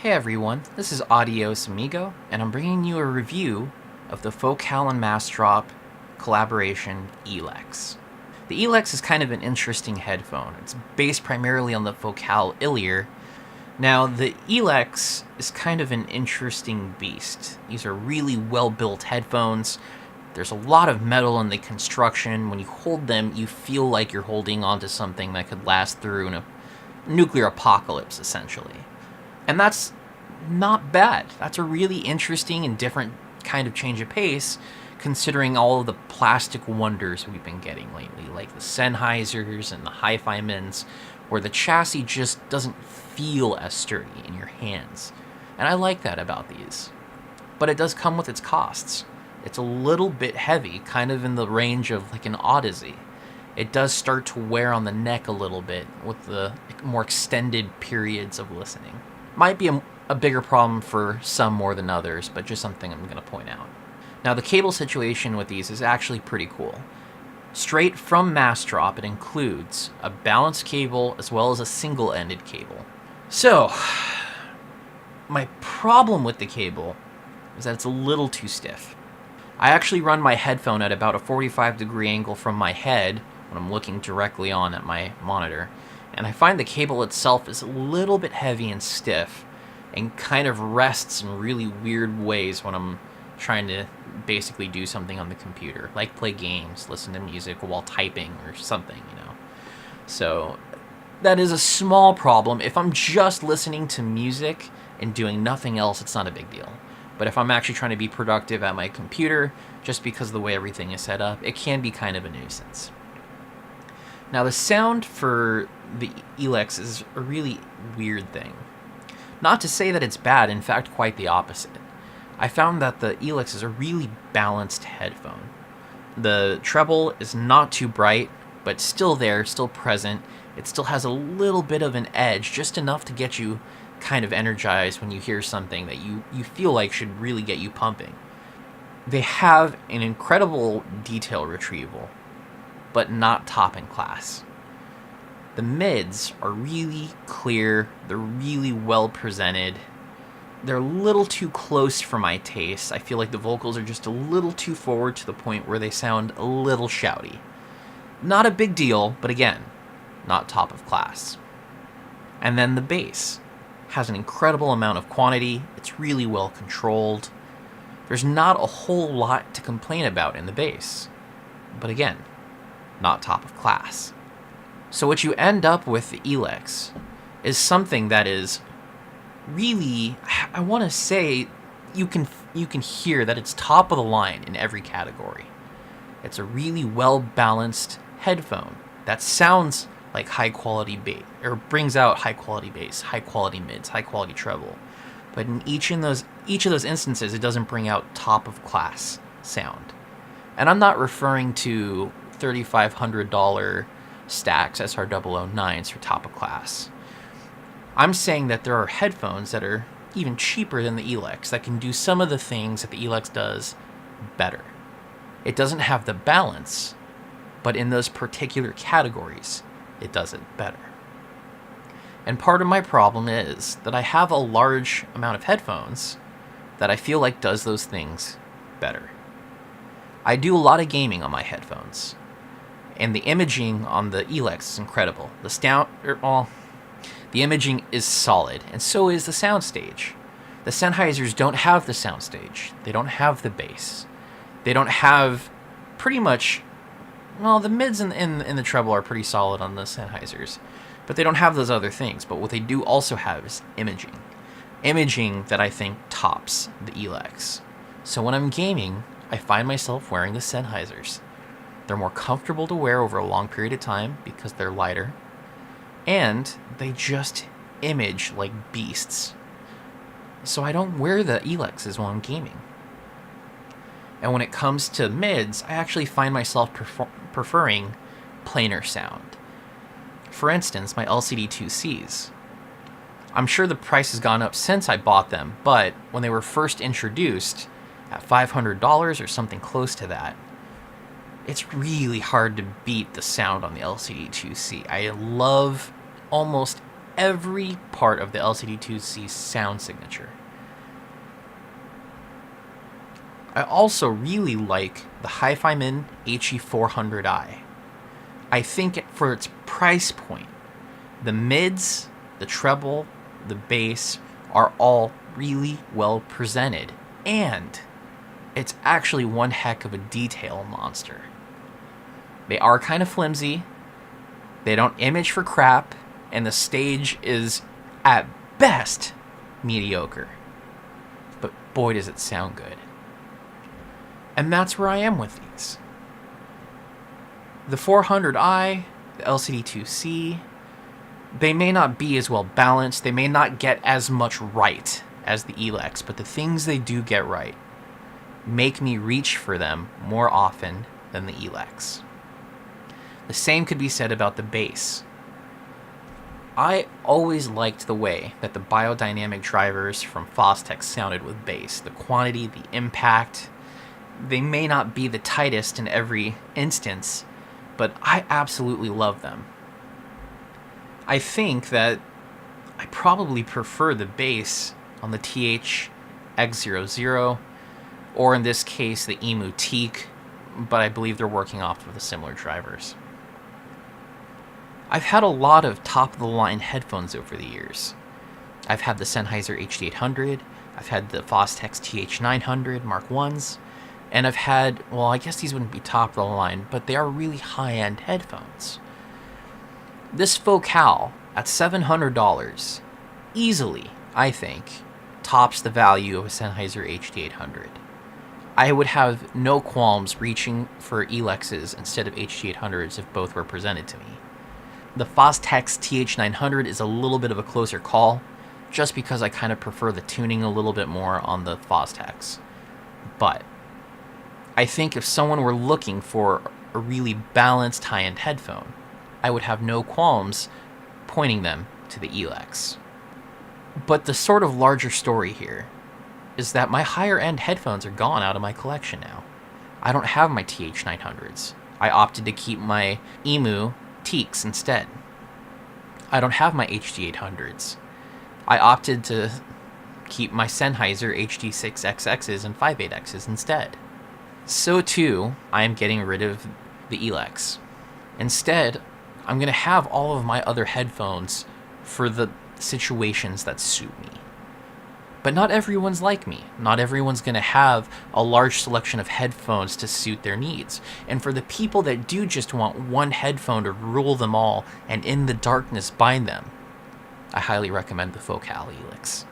Hey everyone, this is Adios Amigo, and I'm bringing you a review of the Focal and Massdrop collaboration Elex. The Elex is kind of an interesting headphone. It's based primarily on the Focal Illier. Now, the Elex is kind of an interesting beast. These are really well-built headphones. There's a lot of metal in the construction. When you hold them, you feel like you're holding onto something that could last through a nuclear apocalypse, essentially. And that's not bad. That's a really interesting and different kind of change of pace, considering all of the plastic wonders we've been getting lately, like the Sennheisers and the Hi-Fi Mins, where the chassis just doesn't feel as sturdy in your hands. And I like that about these. But it does come with its costs. It's a little bit heavy, kind of in the range of like an Odyssey. It does start to wear on the neck a little bit with the more extended periods of listening. Might be a bigger problem for some more than others, but just something I'm going to point out. Now, the cable situation with these is actually pretty cool. Straight from Massdrop, it includes a balanced cable as well as a single-ended cable. So, my problem with the cable is that it's a little too stiff. I actually run my headphone at about a 45-degree angle from my head when I'm looking directly on at my monitor, and I find the cable itself is a little bit heavy and stiff and kind of rests in really weird ways when I'm trying to basically do something on the computer, like play games, listen to music while typing or something, So that is a small problem. If I'm just listening to music and doing nothing else, it's not a big deal. But if I'm actually trying to be productive at my computer, just because of the way everything is set up, it can be kind of a nuisance. Now, the sound for the Elex is a really weird thing. Not to say that it's bad, in fact, quite the opposite. I found that the Elex is a really balanced headphone. The treble is not too bright, but still there, still present. It still has a little bit of an edge, just enough to get you kind of energized when you hear something that you feel like should really get you pumping. They have an incredible detail retrieval, but not top in class. The mids are really clear, they're really well presented. They're a little too close for my taste. I feel like the vocals are just a little too forward to the point where they sound a little shouty. Not a big deal, but again, not top of class. And then the bass has an incredible amount of quantity, it's really well controlled. There's not a whole lot to complain about in the bass. But again, not top of class. So what you end up with the Elex is something that is really, I want to say, you can hear that it's top of the line in every category. It's a really well balanced headphone that sounds like high quality bass, or brings out high quality bass, high quality mids, high quality treble. But in each of those instances, it doesn't bring out top of class sound. And I'm not referring to $3,500 Stax SR009s for top of class. I'm saying that there are headphones that are even cheaper than the Elex that can do some of the things that the Elex does better. It doesn't have the balance, but in those particular categories, it does it better. And part of my problem is that I have a large amount of headphones that I feel like does those things better. I do a lot of gaming on my headphones, and the imaging on the Elex is incredible. The imaging is solid, and so is the soundstage. The Sennheisers don't have the soundstage. They don't have the bass. They don't have pretty much, well, the mids and the treble are pretty solid on the Sennheisers, but they don't have those other things. But what they do also have is imaging. Imaging that I think tops the Elex. So when I'm gaming, I find myself wearing the Sennheisers. They're more comfortable to wear over a long period of time because they're lighter, and they just image like beasts. So I don't wear the Elexes while I'm gaming. And when it comes to mids, I actually find myself preferring planar sound. For instance, my LCD2Cs. I'm sure the price has gone up since I bought them, but when they were first introduced at $500 or something close to that, it's really hard to beat the sound on the LCD2C. I love almost every part of the LCD2C sound signature. I also really like the HiFiMan HE400i. I think for its price point, the mids, the treble, the bass are all really well presented, and it's actually one heck of a detail monster. They are kind of flimsy, they don't image for crap, and the stage is, at best, mediocre. But boy does it sound good. And that's where I am with these. The 400i, the LCD2C, they may not be as well balanced, they may not get as much right as the Elex, but the things they do get right make me reach for them more often than the Elex. The same could be said about the bass. I always liked the way that the biodynamic drivers from Fostex sounded with bass. The quantity, the impact. They may not be the tightest in every instance, but I absolutely love them. I think that I probably prefer the bass on the TH-X00, or in this case the Emu Teak, but I believe they're working off of the similar drivers. I've had a lot of top-of-the-line headphones over the years. I've had the Sennheiser HD800, I've had the Fostex TH900 Mark 1s, and I've had, well, I guess these wouldn't be top-of-the-line, but they are really high-end headphones. This Focal, at $700, easily, I think, tops the value of a Sennheiser HD800. I would have no qualms reaching for Elexes instead of HD800s if both were presented to me. The Fostex TH900 is a little bit of a closer call, just because I kind of prefer the tuning a little bit more on the Fostex. But I think if someone were looking for a really balanced high-end headphone, I would have no qualms pointing them to the Elex. But the sort of larger story here is that my higher-end headphones are gone out of my collection now. I don't have my TH900s. I opted to keep my Emu Teaks instead. I don't have my HD800s. I opted to keep my Sennheiser HD6XXs and 58Xs instead. So too, I am getting rid of the Elex. Instead, I'm going to have all of my other headphones for the situations that suit me. But not everyone's like me. Not everyone's going to have a large selection of headphones to suit their needs. And for the people that do just want one headphone to rule them all and in the darkness bind them, I highly recommend the Focal Elex.